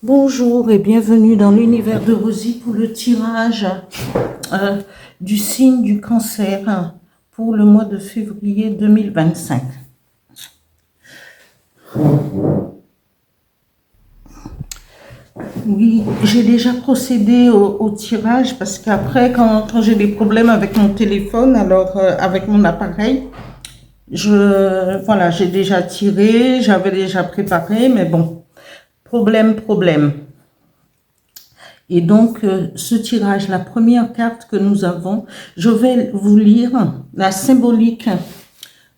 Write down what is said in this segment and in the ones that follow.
Bonjour et bienvenue dans l'univers de Rosie pour le tirage du signe du cancer pour le mois de février 2025. Oui, j'ai déjà procédé au tirage parce qu'après, quand j'ai des problèmes avec mon téléphone, alors avec mon appareil, voilà, j'ai déjà tiré, j'avais déjà préparé, mais bon, problème. Et donc, ce tirage, la première carte que nous avons, je vais vous lire la symbolique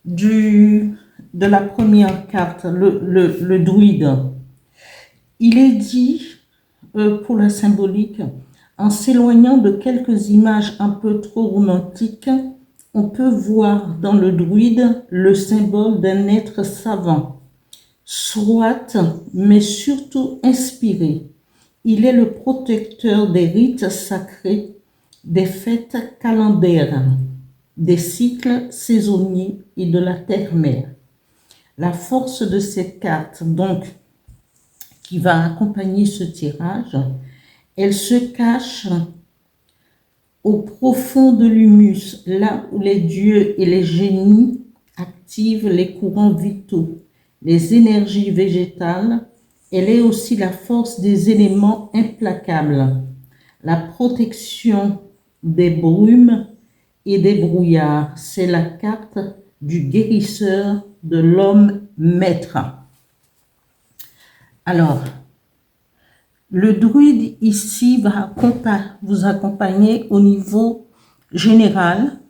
de la première carte, le druide. Il est dit, pour la symbolique, en s'éloignant de quelques images un peu trop romantiques, on peut voir dans le druide le symbole d'un être savant, soit, mais surtout inspiré. Il est le protecteur des rites sacrés, des fêtes calendaires, des cycles saisonniers et de la terre-mère. La force de cette carte, donc, qui va accompagner ce tirage, elle se cache au profond de l'humus, là où les dieux et les génies activent les courants vitaux, les énergies végétales. Elle est aussi la force des éléments implacables, la protection des brumes et des brouillards. C'est la carte du guérisseur, de l'homme maître. Alors, le druide ici va vous accompagner au niveau général,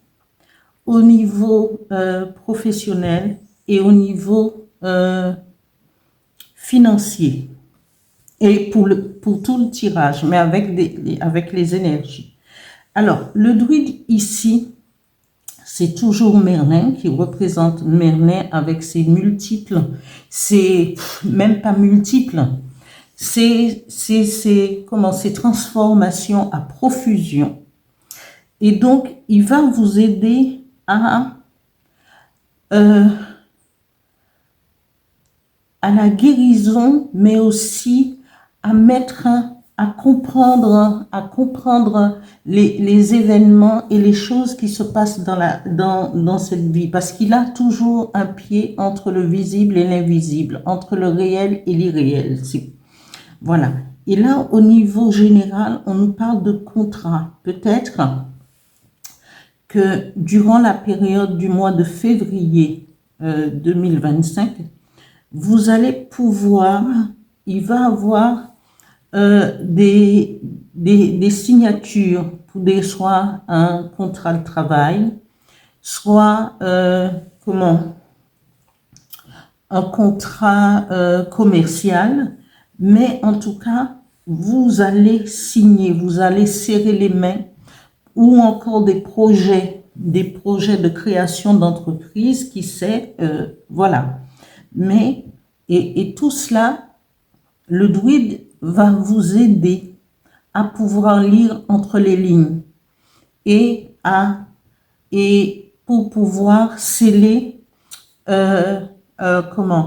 au niveau professionnel et au niveau financier. Et pour tout le tirage, mais avec les énergies. Alors, le druide ici, c'est toujours Merlin qui représente Merlin avec ses multiples, c'est même pas multiples, c'est comment, ces transformations à profusion. Et donc, il va vous aider à la guérison, mais aussi à comprendre les événements et les choses qui se passent dans cette vie. Parce qu'il a toujours un pied entre le visible et l'invisible, entre le réel et l'irréel. Voilà. Et là, au niveau général, on nous parle de contrat. Peut-être que durant la période du mois de février 2025, vous allez pouvoir, il va avoir des signatures pour soit un contrat de travail, soit un contrat commercial, mais en tout cas, vous allez signer, vous allez serrer les mains, ou encore des projets de création d'entreprise, qui sait, voilà. Mais, et tout cela, le druide va vous aider à pouvoir lire entre les lignes et pour pouvoir sceller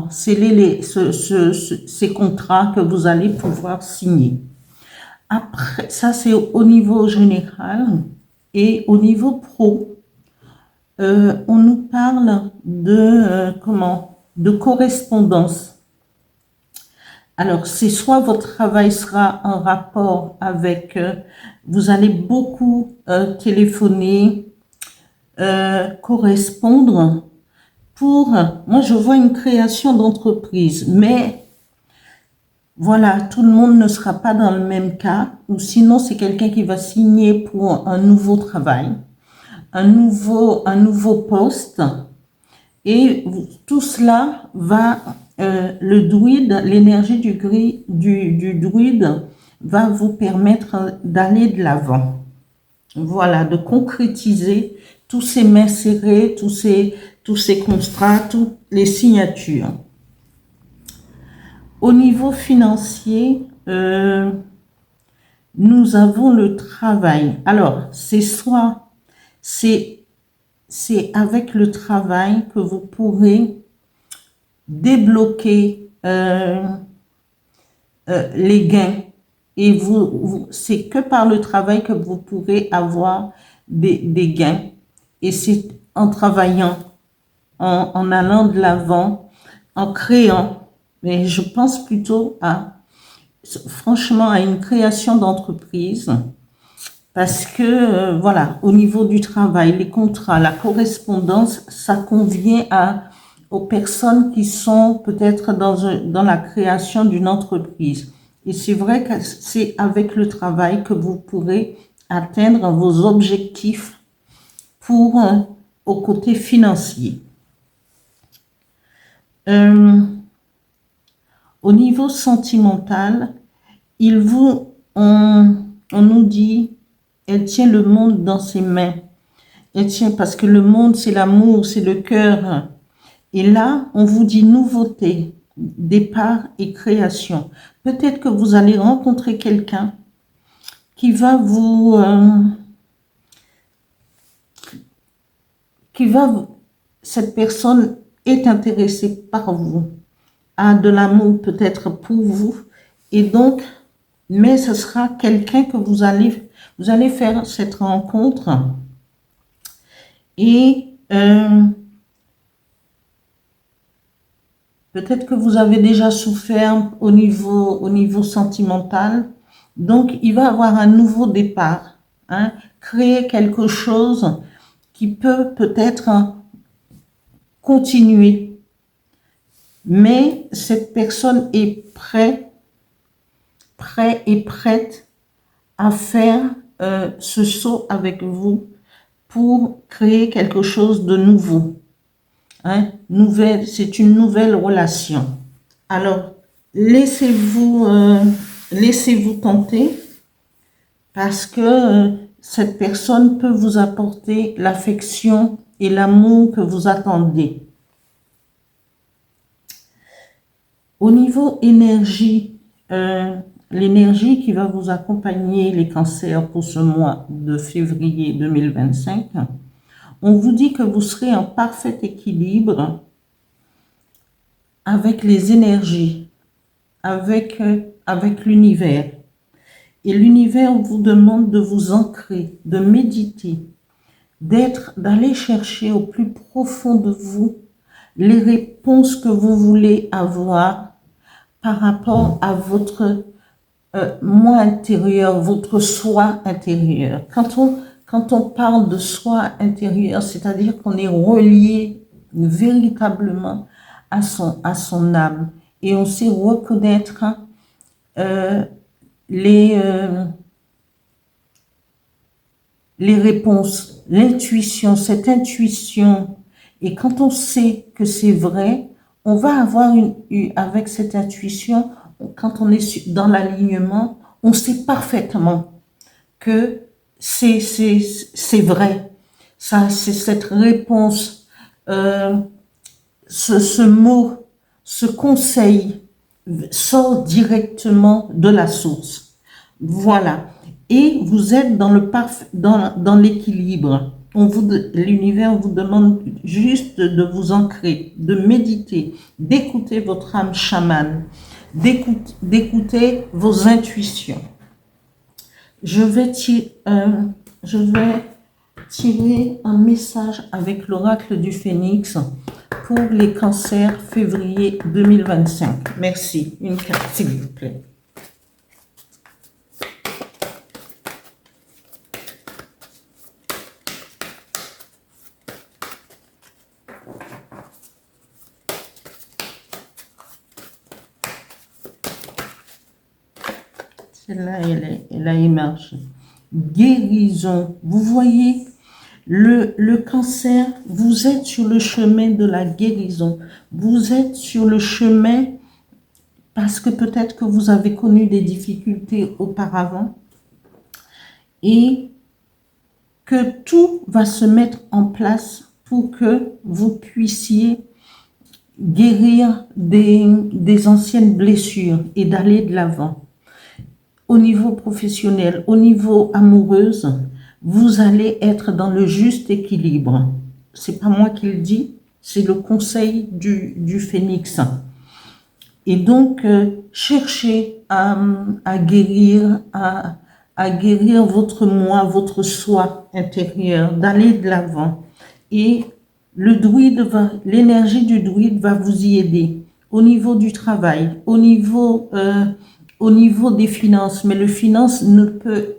sceller ces contrats que vous allez pouvoir signer. Après, ça c'est au niveau général. Et au niveau pro, on nous parle de correspondance. Alors, c'est soit votre travail sera en rapport avec, vous allez beaucoup téléphoner, correspondre moi je vois une création d'entreprise, mais voilà, tout le monde ne sera pas dans le même cas, ou sinon c'est quelqu'un qui va signer pour un nouveau travail, un nouveau poste, et tout cela va, le druide, l'énergie du druide va vous permettre d'aller de l'avant. Voilà, de concrétiser tous ces mains serrées, tous ces contrats, toutes les signatures. Au niveau financier, nous avons le travail. Alors, c'est avec le travail que vous pourrez débloquer les gains. Et c'est que par le travail que vous pourrez avoir des gains. Et c'est en travaillant, en allant de l'avant, en créant. Mais je pense plutôt franchement, à une création d'entreprise. Parce que, voilà, au niveau du travail, les contrats, la correspondance, ça convient aux personnes qui sont peut-être dans la création d'une entreprise. Et c'est vrai que c'est avec le travail que vous pourrez atteindre vos objectifs au côté financier. Au niveau sentimental, on nous dit, elle tient le monde dans ses mains. Elle tient parce que le monde, c'est l'amour, c'est le cœur. Et là, on vous dit nouveauté, départ et création. Peut-être que vous allez rencontrer quelqu'un qui va cette personne est intéressée par vous, a de l'amour peut-être pour vous, et donc, mais ce sera quelqu'un que vous allez faire cette rencontre, et peut-être que vous avez déjà souffert au niveau sentimental, donc il va avoir un nouveau départ, hein, créer quelque chose qui peut peut-être continuer. Mais cette personne est prête à faire ce saut avec vous pour créer quelque chose de nouveau. Hein? C'est une nouvelle relation. Alors, laissez-vous tenter parce que cette personne peut vous apporter l'affection et l'amour que vous attendez. Au niveau énergie, l'énergie qui va vous accompagner les cancers pour ce mois de février 2025, on vous dit que vous serez en parfait équilibre avec les énergies, avec l'univers. Et l'univers vous demande de vous ancrer, de méditer, d'aller chercher au plus profond de vous les réponses que vous voulez avoir par rapport à votre moi intérieur, votre soi intérieur. Quand on parle de soi intérieur, c'est-à-dire qu'on est relié véritablement à son âme et on sait reconnaître les réponses, l'intuition, cette intuition. Et quand on sait que c'est vrai, on va avoir avec cette intuition, quand on est dans l'alignement, on sait parfaitement que c'est vrai. Ça, c'est cette réponse, ce mot, ce conseil sort directement de la source. Voilà. Et vous êtes dans l'équilibre. L'univers vous demande juste de vous ancrer, de méditer, d'écouter votre âme chamane, d'écouter vos intuitions. Je vais tirer un message avec l'oracle du Phénix pour les cancers février 2025. Merci. Une carte, s'il vous plaît. Celle-là, elle a émergé. Guérison. Vous voyez, le cancer, vous êtes sur le chemin de la guérison. Vous êtes sur le chemin parce que peut-être que vous avez connu des difficultés auparavant et que tout va se mettre en place pour que vous puissiez guérir des anciennes blessures et d'aller de l'avant. Au niveau professionnel, au niveau amoureuse, vous allez être dans le juste équilibre. C'est pas moi qui le dis, c'est le conseil du Phénix. Et donc, cherchez à guérir, à guérir votre moi, votre soi intérieur, d'aller de l'avant. Et l'énergie du druide va vous y aider au niveau du travail, au niveau des finances. Mais le finance ne peut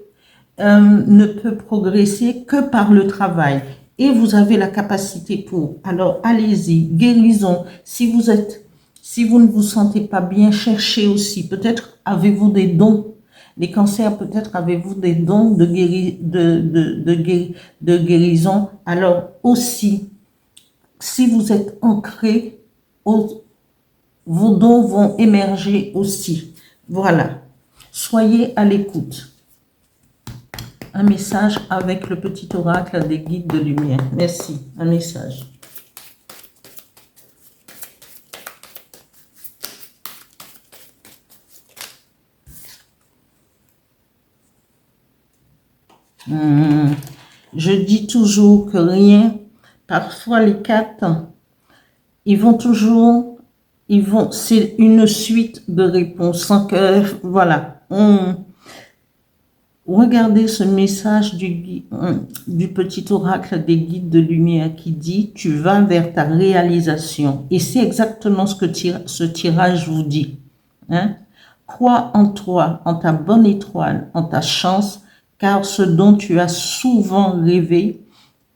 progresser que par le travail. Et vous avez la capacité pour. Alors, allez-y, guérison. Si vous ne vous sentez pas bien, cherchez aussi. Peut-être avez-vous des dons. Les cancers, peut-être avez-vous des dons de guérison. Alors, aussi, si vous êtes ancré, vos dons vont émerger aussi. Voilà. Soyez à l'écoute. Un message avec le petit oracle des guides de lumière. Merci. Un message. Je dis toujours que rien, parfois les cartes, c'est une suite de réponses sans que, voilà, regardez ce message du petit oracle des guides de lumière qui dit « Tu vas vers ta réalisation ». Et c'est exactement ce que ce tirage vous dit. Hein? Crois en toi, en ta bonne étoile, en ta chance, car ce dont tu as souvent rêvé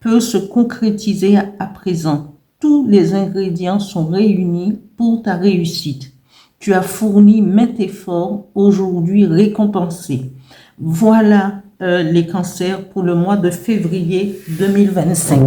peut se concrétiser à présent. Tous les ingrédients sont réunis pour ta réussite. Tu as fourni maints efforts, aujourd'hui récompensés. Voilà les cancers pour le mois de février 2025.